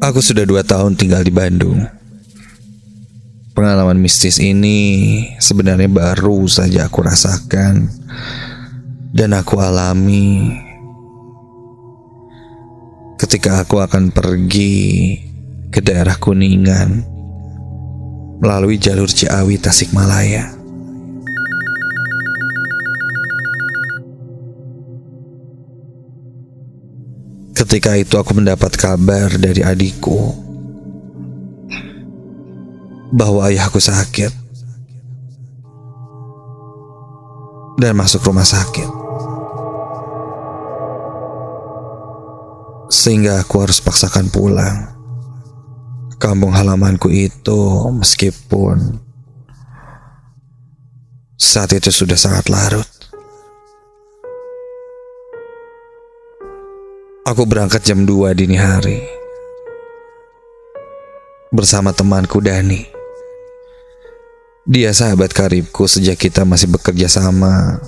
Aku sudah 2 tahun tinggal di Bandung. Pengalaman mistis ini sebenarnya baru saja aku rasakan dan aku alami ketika aku akan pergi ke daerah Kuningan melalui jalur Ciawi Tasikmalaya. Ketika itu aku mendapat kabar dari adikku bahwa ayahku sakit dan masuk rumah sakit, sehingga aku harus paksakan pulang kampung halamanku itu, meskipun saat itu sudah sangat larut. Aku berangkat jam 2 dini hari bersama temanku Dani. Dia sahabat karibku sejak kita masih bekerja sama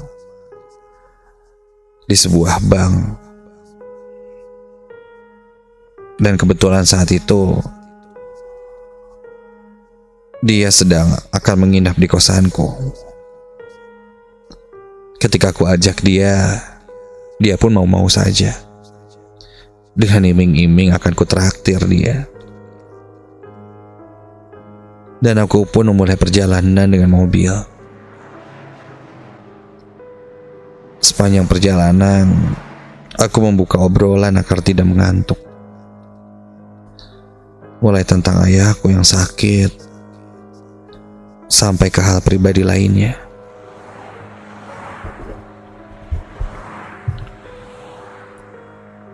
di sebuah bank. Dan kebetulan saat itu dia sedang akan menginap di kosanku. Ketika aku ajak dia pun mau-mau saja. Dengan iming-iming akan kutraktir dia. Dan aku pun memulai perjalanan dengan mobil. Sepanjang perjalanan, aku membuka obrolan agar tidak mengantuk. Mulai tentang ayahku yang sakit, sampai ke hal pribadi lainnya.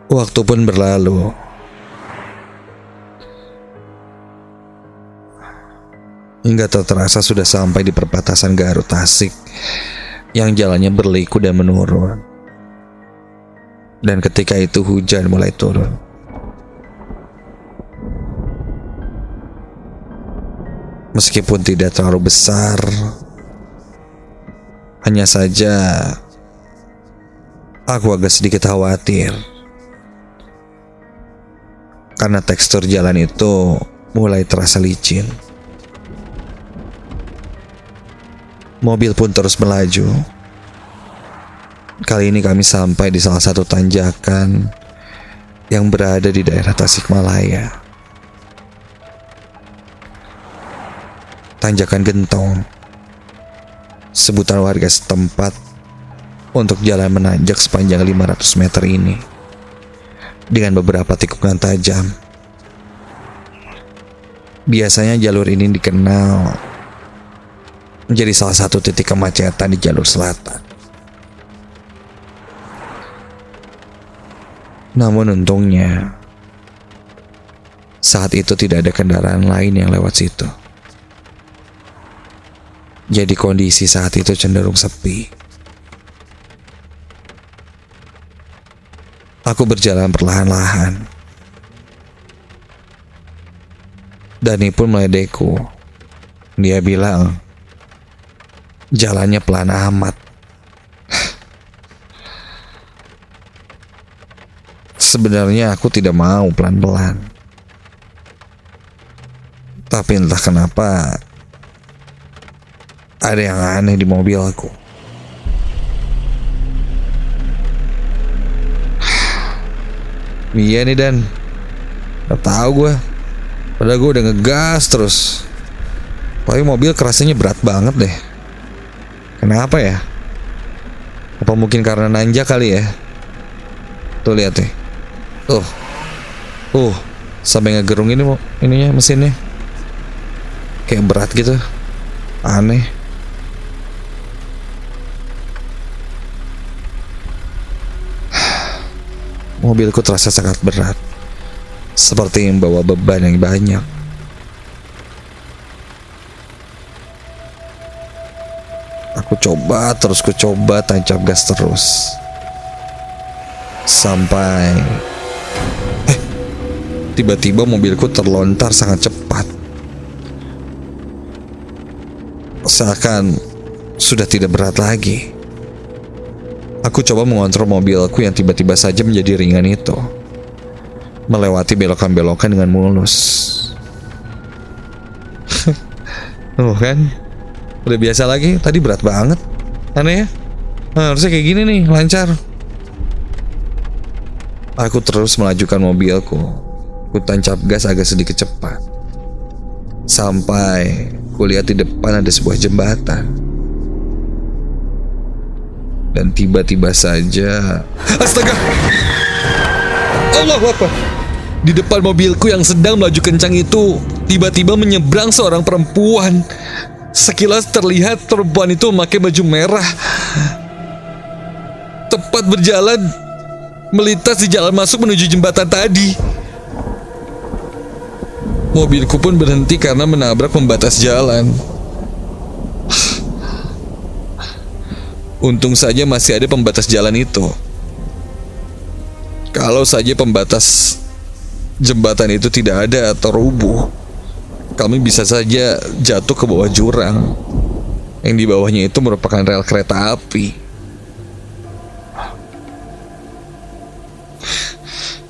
Waktu pun berlalu. Hingga tak terasa sudah sampai di perbatasan Garut Tasik yang jalannya berliku dan menurun. Dan ketika itu hujan mulai turun. Meskipun tidak terlalu besar, hanya saja aku agak sedikit khawatir karena tekstur jalan itu mulai terasa licin. Mobil pun terus melaju. Kali ini kami sampai di salah satu tanjakan yang berada di daerah Tasikmalaya. Tanjakan Gentong, sebutan warga setempat untuk jalan menanjak sepanjang 500 meter ini, dengan beberapa tikungan tajam. Biasanya jalur ini dikenal menjadi salah satu titik kemacetan di jalur selatan. Namun untungnya saat itu tidak ada kendaraan lain yang lewat situ. Jadi kondisi saat itu cenderung sepi. Aku berjalan perlahan-lahan. Dani pun meledekku. Dia bilang, jalannya pelan amat. Sebenarnya aku tidak mau pelan-pelan. Tapi entah kenapa ada yang aneh di mobil aku. Iya nih Dan, gak tahu gue. Padahal gue udah ngegas terus. Tapi mobil kerasanya berat banget deh. Kenapa ya? Apa mungkin karena nanjak kali ya? Tuh lihat deh. Sampai ngegerung ini ininya mesinnya. Kayak berat gitu. Aneh. Mobilku terasa sangat berat, seperti membawa beban yang banyak. Aku coba tancap gas terus. Sampai tiba-tiba mobilku terlontar sangat cepat. Seakan sudah tidak berat lagi. Aku coba mengontrol mobilku yang tiba-tiba saja menjadi ringan itu. melewati belokan-belokan dengan mulus. Tuh kan, udah biasa lagi. Tadi berat banget. Aneh ya. Nah, harusnya kayak gini nih, lancar. Aku terus melajukan mobilku. Ku tancap gas agak sedikit cepat. Sampai kulihat di depan ada sebuah jembatan. Dan tiba-tiba saja, astaga! Allahu Akbar! Di depan mobilku yang sedang melaju kencang itu tiba-tiba menyeberang seorang perempuan. Sekilas terlihat perempuan itu memakai baju merah. Tepat berjalan melintas di jalan masuk menuju jembatan tadi. Mobilku pun berhenti karena menabrak pembatas jalan. Untung saja masih ada pembatas jalan itu. Kalau saja pembatas jembatan itu tidak ada atau rubuh, kami bisa saja jatuh ke bawah jurang. Yang di bawahnya itu merupakan rel kereta api.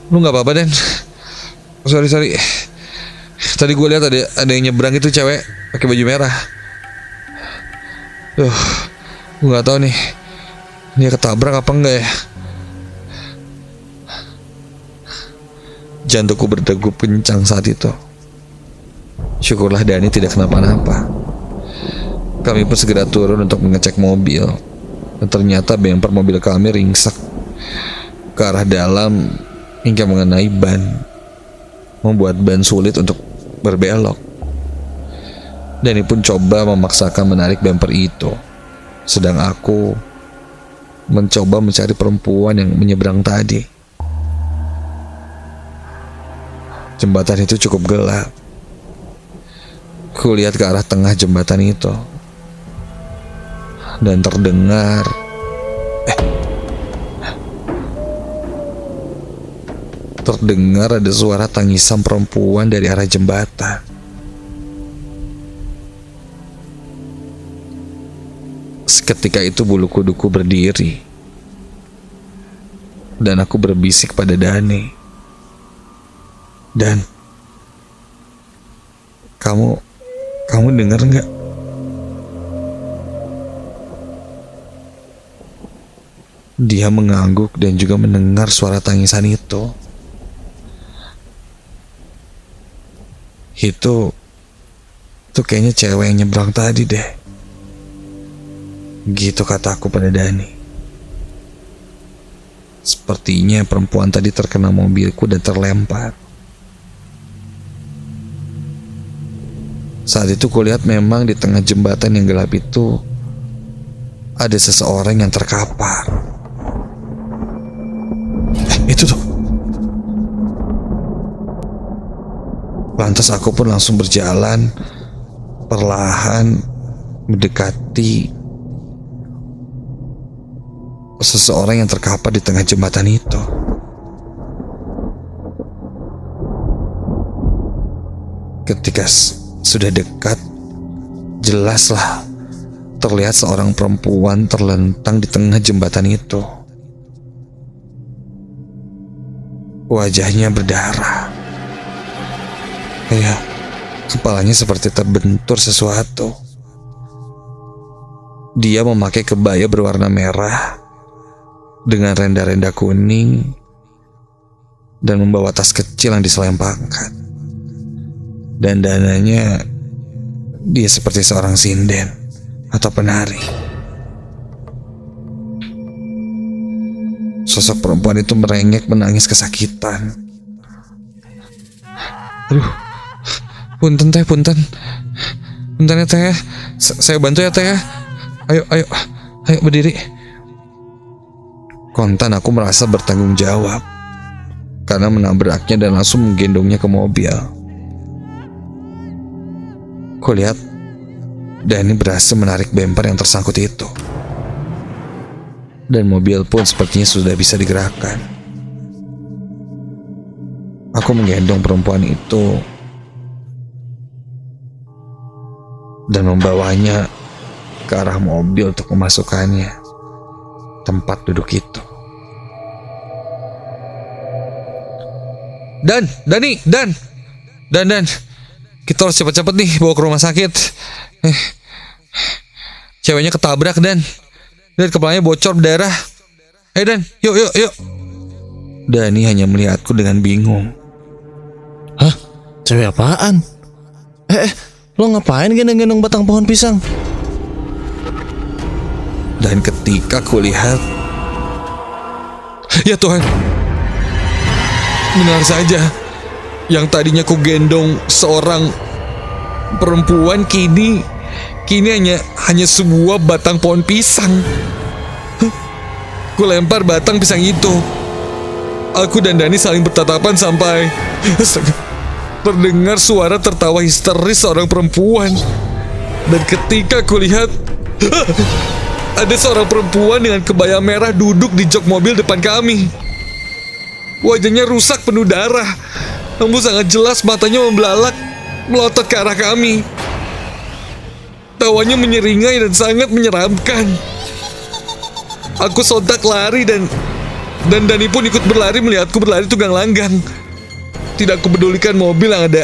Lu nggak apa-apa, Den? Sorry. Tadi gue lihat ada yang nyebrang itu cewek pakai baju merah. Gue nggak tahu nih, dia ketabrak apa enggak ya? Jantungku berdegup kencang saat itu. Syukurlah Dani tidak kenapa-napa. Kami pun segera turun untuk mengecek mobil. Dan ternyata bemper mobil kami ringsek ke arah dalam hingga mengenai ban, membuat ban sulit untuk berbelok. Dani pun coba memaksakan menarik bemper itu, sedang aku mencoba mencari perempuan yang menyeberang tadi. Jembatan itu cukup gelap. Kulihat ke arah tengah jembatan itu dan terdengar ada suara tangisan perempuan dari arah jembatan. Seketika itu bulu kuduku berdiri dan aku berbisik pada Dani. Dan kamu dengar nggak? Dia mengangguk dan juga mendengar suara tangisan itu. Itu kayaknya cewek yang nyebrang tadi deh. Gitu kataku pada Dani. Sepertinya perempuan tadi terkena mobilku dan terlempar. Saat itu kulihat memang di tengah jembatan yang gelap itu ada seseorang yang terkapar. Itu tuh. Lantas aku pun langsung berjalan perlahan mendekati seseorang yang terkapar di tengah jembatan itu. Ketika sudah dekat, jelaslah terlihat seorang perempuan terlentang di tengah jembatan itu. Wajahnya berdarah. Ya, kepalanya seperti terbentur sesuatu. Dia memakai kebaya berwarna merah dengan renda-renda kuning dan membawa tas kecil yang diselempangkan. Dan dananya dia seperti seorang sinden atau penari. Sosok perempuan itu merengek menangis kesakitan. Aduh, punten ya teh. Saya bantu ya teh ya. Ayo berdiri. Kontan aku merasa bertanggung jawab karena menabraknya dan langsung menggendongnya ke mobil. Kulihat Dani berhasil menarik bemper yang tersangkut itu, dan mobil pun sepertinya sudah bisa digerakkan. Aku menggendong perempuan itu dan membawanya ke arah mobil untuk memasukkannya tempat duduk itu. Dan, kita harus cepet-cepet nih bawa ke rumah sakit. Ceweknya ketabrak Dan kepalanya bocor berdarah. Dan, yuk. Dani hanya melihatku dengan bingung. Hah? Cewek apaan? Lo ngapain gendong-gendong batang pohon pisang? Dan ketika kulihat, ya Tuhan, benar saja. Yang tadinya ku gendong seorang perempuan kini hanya sebuah batang pohon pisang. Ku lempar batang pisang itu. Aku dan Dani saling bertatapan sampai terdengar suara tertawa histeris seorang perempuan. Dan ketika kulihat, ada seorang perempuan dengan kebaya merah duduk di jok mobil depan kami. Wajahnya rusak penuh darah, namun sangat jelas matanya membelalak melotot ke arah kami. Tawanya menyeringai dan sangat menyeramkan. Aku sontak lari dan Dani pun ikut berlari melihatku berlari tunggang langgang. Tidak kupedulikan mobil yang ada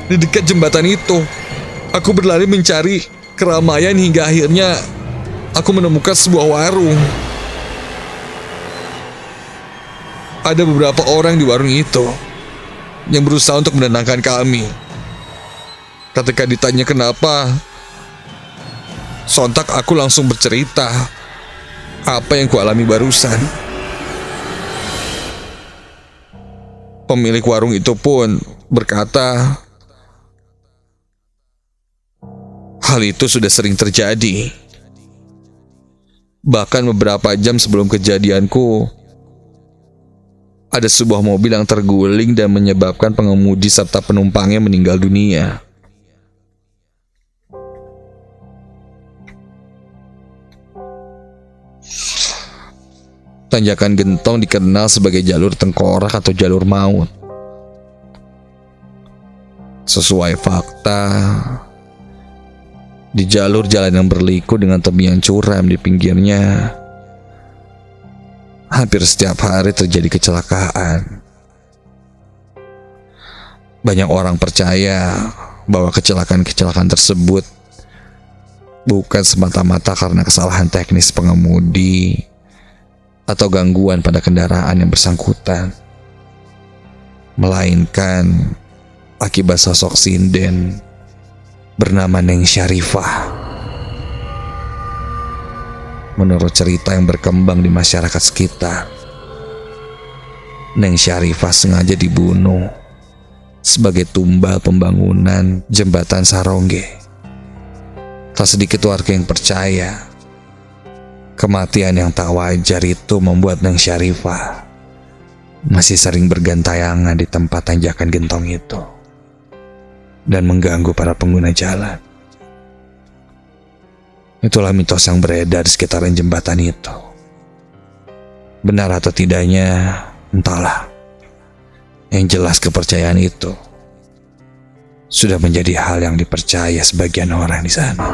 di dekat jembatan itu. Aku berlari mencari keramaian hingga akhirnya aku menemukan sebuah warung. Ada beberapa orang di warung itu yang berusaha untuk menenangkan kami. Ketika ditanya kenapa, sontak aku langsung bercerita apa yang kualami barusan. Pemilik warung itu pun berkata, hal itu sudah sering terjadi. Bahkan beberapa jam sebelum kejadianku, ada sebuah mobil yang terguling dan menyebabkan pengemudi serta penumpangnya meninggal dunia. Tanjakan Gentong dikenal sebagai jalur tengkorak atau jalur maut. Sesuai fakta, di jalur jalan yang berliku dengan tebing yang curam di pinggirnya, hampir setiap hari terjadi kecelakaan. Banyak orang percaya bahwa kecelakaan-kecelakaan tersebut bukan semata-mata karena kesalahan teknis pengemudi atau gangguan pada kendaraan yang bersangkutan, melainkan akibat sosok sinden bernama Neng Syarifah. Menurut cerita yang berkembang di masyarakat sekitar, Neng Syarifah sengaja dibunuh sebagai tumbal pembangunan jembatan Sarongge. Tak sedikit warga yang percaya kematian yang tak wajar itu membuat Neng Syarifah masih sering bergantayangan di tempat tanjakan Gentong itu dan mengganggu para pengguna jalan. Itulah mitos yang beredar di sekitaran jembatan itu. Benar atau tidaknya, entahlah. Yang jelas kepercayaan itu sudah menjadi hal yang dipercaya sebagian orang di sana.